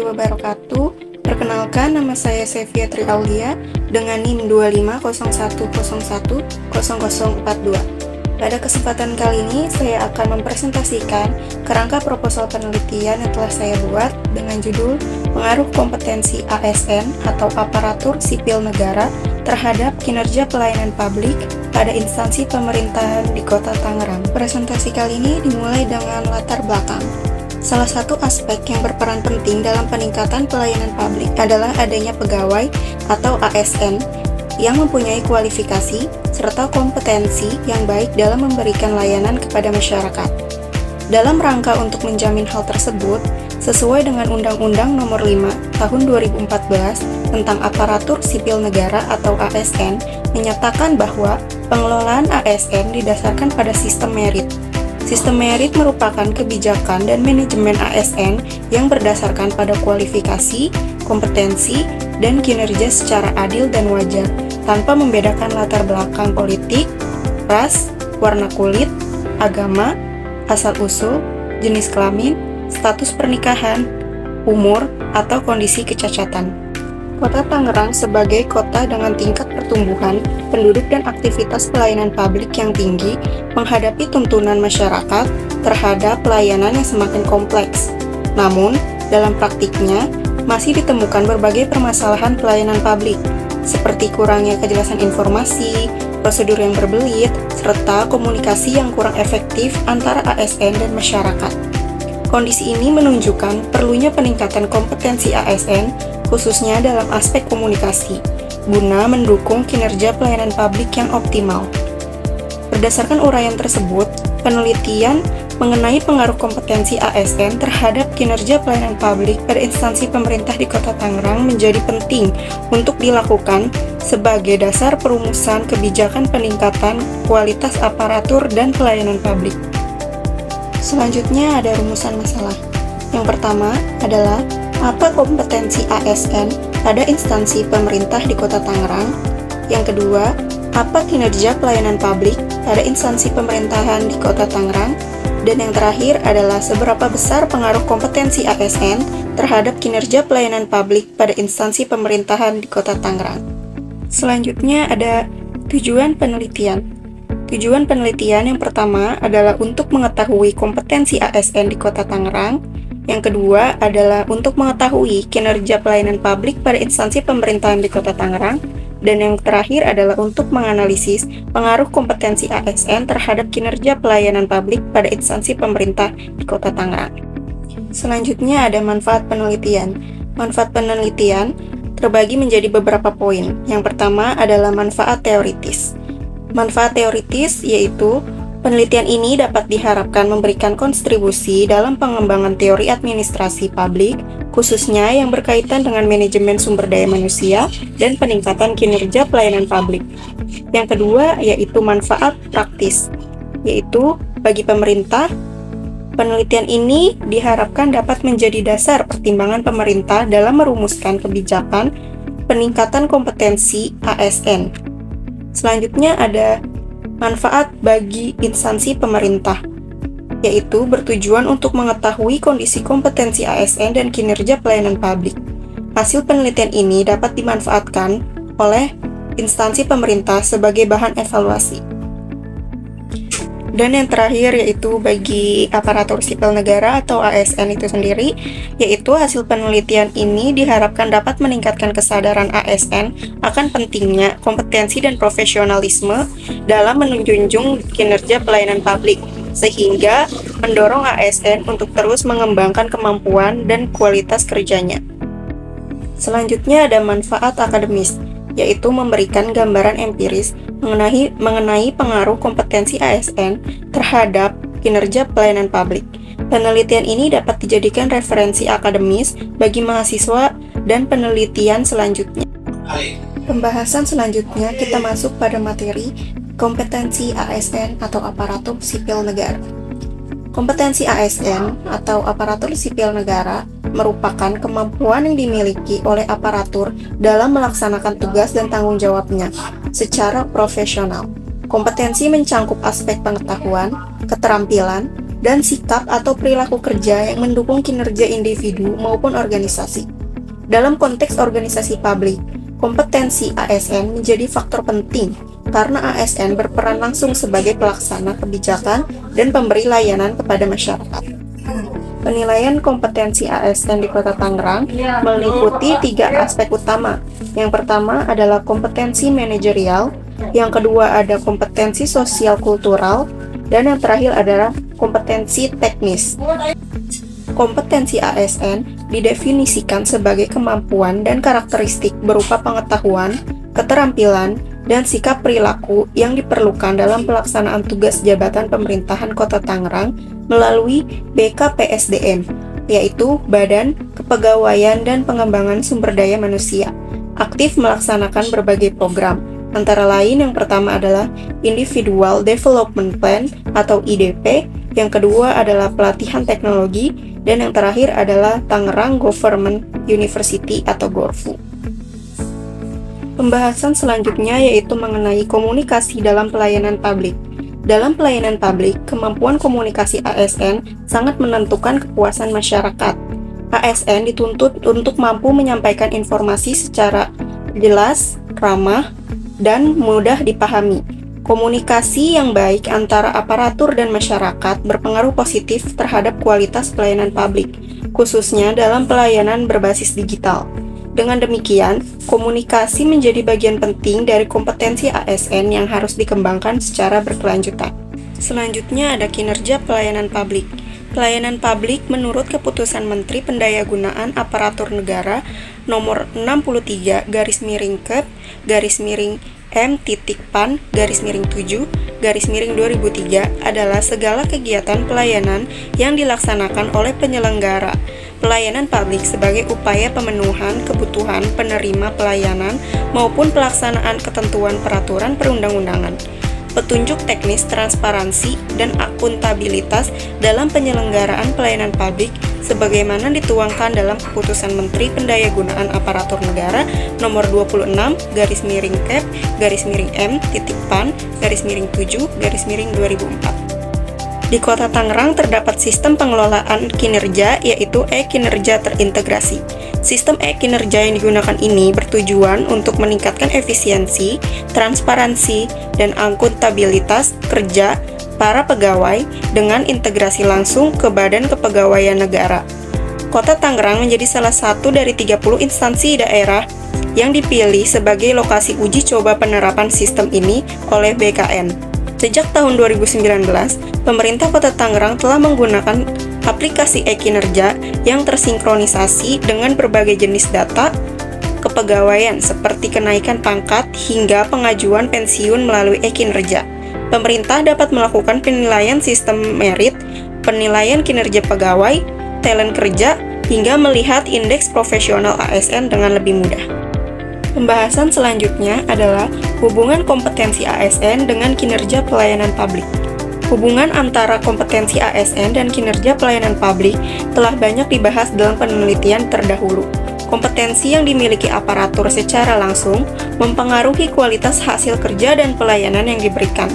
warahmatullahi wabarakatuh. Perkenalkan, nama saya Sevia Triaulia dengan NIM 2501010042. Pada kesempatan kali ini, saya akan mempresentasikan kerangka proposal penelitian yang telah saya buat dengan judul Pengaruh Kompetensi ASN atau Aparatur Sipil Negara terhadap Kinerja Pelayanan Publik pada instansi pemerintahan di Kota Tangerang. Presentasi kali ini dimulai dengan latar belakang. Salah satu aspek yang berperan penting dalam peningkatan pelayanan publik adalah adanya pegawai atau ASN yang mempunyai kualifikasi serta kompetensi yang baik dalam memberikan layanan kepada masyarakat. Dalam rangka untuk menjamin hal tersebut, sesuai dengan Undang-Undang Nomor 5 Tahun 2014 tentang Aparatur Sipil Negara atau ASN menyatakan bahwa pengelolaan ASN didasarkan pada sistem merit. Sistem merit merupakan kebijakan dan manajemen ASN yang berdasarkan pada kualifikasi, kompetensi, dan kinerja secara adil dan wajar, tanpa membedakan latar belakang politik, ras, warna kulit, agama, asal-usul, jenis kelamin, status pernikahan, umur, atau kondisi kecacatan. Kota Tangerang sebagai kota dengan tingkat pertumbuhan, penduduk dan aktivitas pelayanan publik yang tinggi menghadapi tuntunan masyarakat terhadap pelayanan yang semakin kompleks. Namun, dalam praktiknya, masih ditemukan berbagai permasalahan pelayanan publik, seperti kurangnya kejelasan informasi, prosedur yang berbelit, serta komunikasi yang kurang efektif antara ASN dan masyarakat. Kondisi ini menunjukkan perlunya peningkatan kompetensi ASN, khususnya dalam aspek komunikasi, guna mendukung kinerja pelayanan publik yang optimal. Berdasarkan uraian tersebut, penelitian mengenai pengaruh kompetensi ASN terhadap kinerja pelayanan publik pada instansi pemerintah di Kota Tangerang menjadi penting untuk dilakukan sebagai dasar perumusan kebijakan peningkatan kualitas aparatur dan pelayanan publik. Selanjutnya ada rumusan masalah. Yang pertama adalah apa kompetensi ASN pada instansi pemerintah di Kota Tangerang? Yang kedua, apa kinerja pelayanan publik pada instansi pemerintahan di Kota Tangerang? Dan yang terakhir adalah seberapa besar pengaruh kompetensi ASN terhadap kinerja pelayanan publik pada instansi pemerintahan di Kota Tangerang. Selanjutnya ada tujuan penelitian. Tujuan penelitian yang pertama adalah untuk mengetahui kompetensi ASN di Kota Tangerang. Yang kedua adalah untuk mengetahui kinerja pelayanan publik pada instansi pemerintahan di Kota Tangerang. Dan yang terakhir adalah untuk menganalisis pengaruh kompetensi ASN terhadap kinerja pelayanan publik pada instansi pemerintah di Kota Tangerang. Selanjutnya ada manfaat penelitian. Manfaat penelitian terbagi menjadi beberapa poin. Yang pertama adalah manfaat teoritis. Manfaat teoritis yaitu penelitian ini dapat diharapkan memberikan kontribusi dalam pengembangan teori administrasi publik, khususnya yang berkaitan dengan manajemen sumber daya manusia dan peningkatan kinerja pelayanan publik. Yang kedua yaitu manfaat praktis, yaitu bagi pemerintah, penelitian ini diharapkan dapat menjadi dasar pertimbangan pemerintah dalam merumuskan kebijakan peningkatan kompetensi ASN. Selanjutnya ada manfaat bagi instansi pemerintah, yaitu bertujuan untuk mengetahui kondisi kompetensi ASN dan kinerja pelayanan publik. Hasil penelitian ini dapat dimanfaatkan oleh instansi pemerintah sebagai bahan evaluasi. Dan yang terakhir yaitu bagi aparatur sipil negara atau ASN itu sendiri, yaitu hasil penelitian ini diharapkan dapat meningkatkan kesadaran ASN akan pentingnya kompetensi dan profesionalisme dalam menjunjung kinerja pelayanan publik, sehingga mendorong ASN untuk terus mengembangkan kemampuan dan kualitas kerjanya. Selanjutnya ada manfaat akademis, yaitu memberikan gambaran empiris mengenai pengaruh kompetensi ASN terhadap kinerja pelayanan publik. Penelitian ini dapat dijadikan referensi akademis bagi mahasiswa dan penelitian selanjutnya. Pembahasan selanjutnya kita masuk pada materi kompetensi ASN atau aparatur sipil negara. Kompetensi ASN atau aparatur sipil negara merupakan kemampuan yang dimiliki oleh aparatur dalam melaksanakan tugas dan tanggung jawabnya secara profesional. Kompetensi mencangkup aspek pengetahuan, keterampilan, dan sikap atau perilaku kerja yang mendukung kinerja individu maupun organisasi. Dalam konteks organisasi publik, kompetensi ASN menjadi faktor penting karena ASN berperan langsung sebagai pelaksana kebijakan dan pemberi layanan kepada masyarakat. Penilaian kompetensi ASN di Kota Tangerang meliputi 3 aspek utama. Yang pertama adalah kompetensi manajerial, yang kedua ada kompetensi sosial kultural, dan yang terakhir adalah kompetensi teknis. Kompetensi ASN didefinisikan sebagai kemampuan dan karakteristik berupa pengetahuan, keterampilan, dan sikap perilaku yang diperlukan dalam pelaksanaan tugas jabatan pemerintahan Kota Tangerang melalui BKPSDM, yaitu Badan Kepegawaian dan Pengembangan Sumber Daya Manusia, aktif melaksanakan berbagai program. Antara lain yang pertama adalah Individual Development Plan atau IDP, yang kedua adalah pelatihan teknologi, dan yang terakhir adalah Tangerang Government University atau GORFU. Pembahasan selanjutnya yaitu mengenai komunikasi dalam pelayanan publik. Dalam pelayanan publik, kemampuan komunikasi ASN sangat menentukan kepuasan masyarakat. ASN dituntut untuk mampu menyampaikan informasi secara jelas, ramah, dan mudah dipahami. Komunikasi yang baik antara aparatur dan masyarakat berpengaruh positif terhadap kualitas pelayanan publik, khususnya dalam pelayanan berbasis digital. Dengan demikian, komunikasi menjadi bagian penting dari kompetensi ASN yang harus dikembangkan secara berkelanjutan. Selanjutnya ada kinerja pelayanan publik. Pelayanan publik menurut Keputusan Menteri Pendayagunaan Aparatur Negara Nomor 63/M.PAN/7/2003 adalah segala kegiatan pelayanan yang dilaksanakan oleh penyelenggara pelayanan publik sebagai upaya pemenuhan kebutuhan penerima pelayanan maupun pelaksanaan ketentuan peraturan perundang-undangan. Petunjuk teknis transparansi dan akuntabilitas dalam penyelenggaraan pelayanan publik sebagaimana dituangkan dalam Keputusan Menteri Pendayagunaan Aparatur Negara Nomor 26/M.PAN/7/2004. Di Kota Tangerang terdapat sistem pengelolaan kinerja yaitu e-kinerja terintegrasi. Sistem e-kinerja yang digunakan ini bertujuan untuk meningkatkan efisiensi, transparansi, dan akuntabilitas kerja para pegawai dengan integrasi langsung ke Badan Kepegawaian Negara. Kota Tangerang menjadi salah satu dari 30 instansi daerah yang dipilih sebagai lokasi uji coba penerapan sistem ini oleh BKN. Sejak tahun 2019, pemerintah Kota Tangerang telah menggunakan aplikasi e-kinerja yang tersinkronisasi dengan berbagai jenis data kepegawaian seperti kenaikan pangkat hingga pengajuan pensiun melalui e-kinerja. Pemerintah dapat melakukan penilaian sistem merit, penilaian kinerja pegawai, talent kerja, hingga melihat indeks profesional ASN dengan lebih mudah. Pembahasan selanjutnya adalah hubungan kompetensi ASN dengan kinerja pelayanan publik. Hubungan antara kompetensi ASN dan kinerja pelayanan publik telah banyak dibahas dalam penelitian terdahulu. Kompetensi yang dimiliki aparatur secara langsung mempengaruhi kualitas hasil kerja dan pelayanan yang diberikan.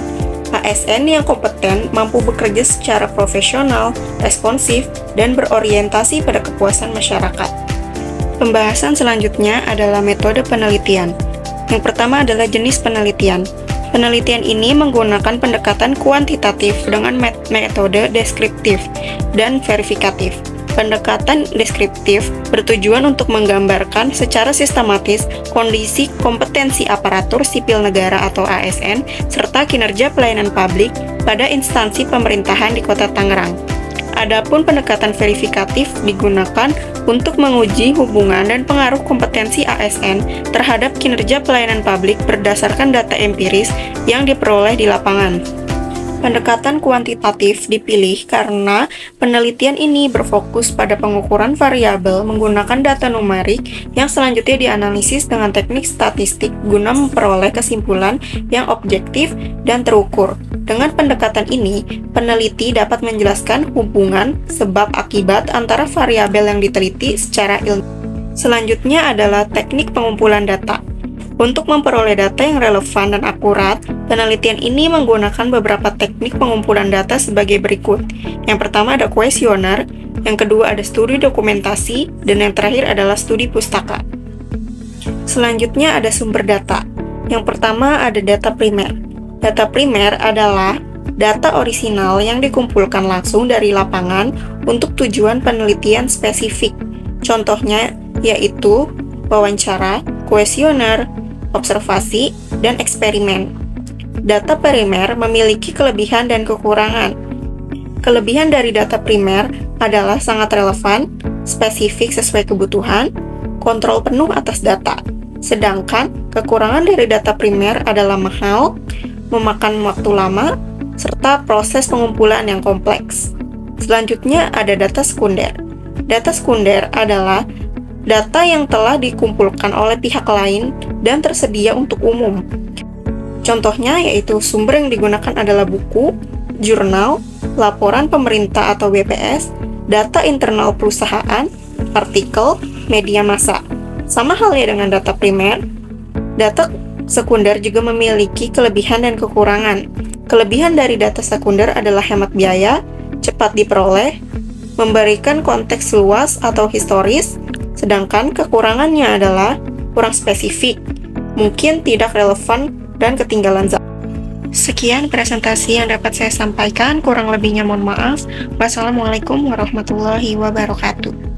ASN yang kompeten mampu bekerja secara profesional, responsif, dan berorientasi pada kepuasan masyarakat. Pembahasan selanjutnya adalah metode penelitian. Yang pertama adalah jenis penelitian. Penelitian ini menggunakan pendekatan kuantitatif dengan metode deskriptif dan verifikatif. Pendekatan deskriptif bertujuan untuk menggambarkan secara sistematis kondisi kompetensi aparatur sipil negara atau ASN serta kinerja pelayanan publik pada instansi pemerintahan di Kota Tangerang. Adapun pendekatan verifikatif digunakan untuk menguji hubungan dan pengaruh kompetensi ASN terhadap kinerja pelayanan publik berdasarkan data empiris yang diperoleh di lapangan. Pendekatan kuantitatif dipilih karena penelitian ini berfokus pada pengukuran variabel menggunakan data numerik yang selanjutnya dianalisis dengan teknik statistik guna memperoleh kesimpulan yang objektif dan terukur. Dengan pendekatan ini, peneliti dapat menjelaskan hubungan sebab akibat antara variabel yang diteliti secara ilmiah. Selanjutnya adalah teknik pengumpulan data. Untuk memperoleh data yang relevan dan akurat, Penelitian ini menggunakan beberapa teknik pengumpulan data sebagai berikut. Yang pertama ada kuesioner, yang kedua ada studi dokumentasi, dan yang terakhir adalah studi pustaka. Selanjutnya ada sumber data. Yang pertama ada data primer. Data primer adalah data orisinal yang dikumpulkan langsung dari lapangan untuk tujuan penelitian spesifik. Contohnya yaitu wawancara, kuesioner, observasi, dan eksperimen. Data primer memiliki kelebihan dan kekurangan. Kelebihan dari data primer adalah sangat relevan, spesifik sesuai kebutuhan, kontrol penuh atas data. Sedangkan kekurangan dari data primer adalah mahal, memakan waktu lama, serta proses pengumpulan yang kompleks. Selanjutnya ada data sekunder. Data sekunder adalah data yang telah dikumpulkan oleh pihak lain dan tersedia untuk umum. Contohnya yaitu sumber yang digunakan adalah buku, jurnal, laporan pemerintah atau BPS, data internal perusahaan, artikel, media massa. Sama halnya dengan data primer, data sekunder juga memiliki kelebihan dan kekurangan. Kelebihan dari data sekunder adalah hemat biaya, cepat diperoleh, memberikan konteks luas atau historis, sedangkan kekurangannya adalah kurang spesifik, mungkin tidak relevan, dan ketinggalan zaman. Sekian presentasi yang dapat saya sampaikan, kurang lebihnya mohon maaf. Wassalamualaikum warahmatullahi wabarakatuh.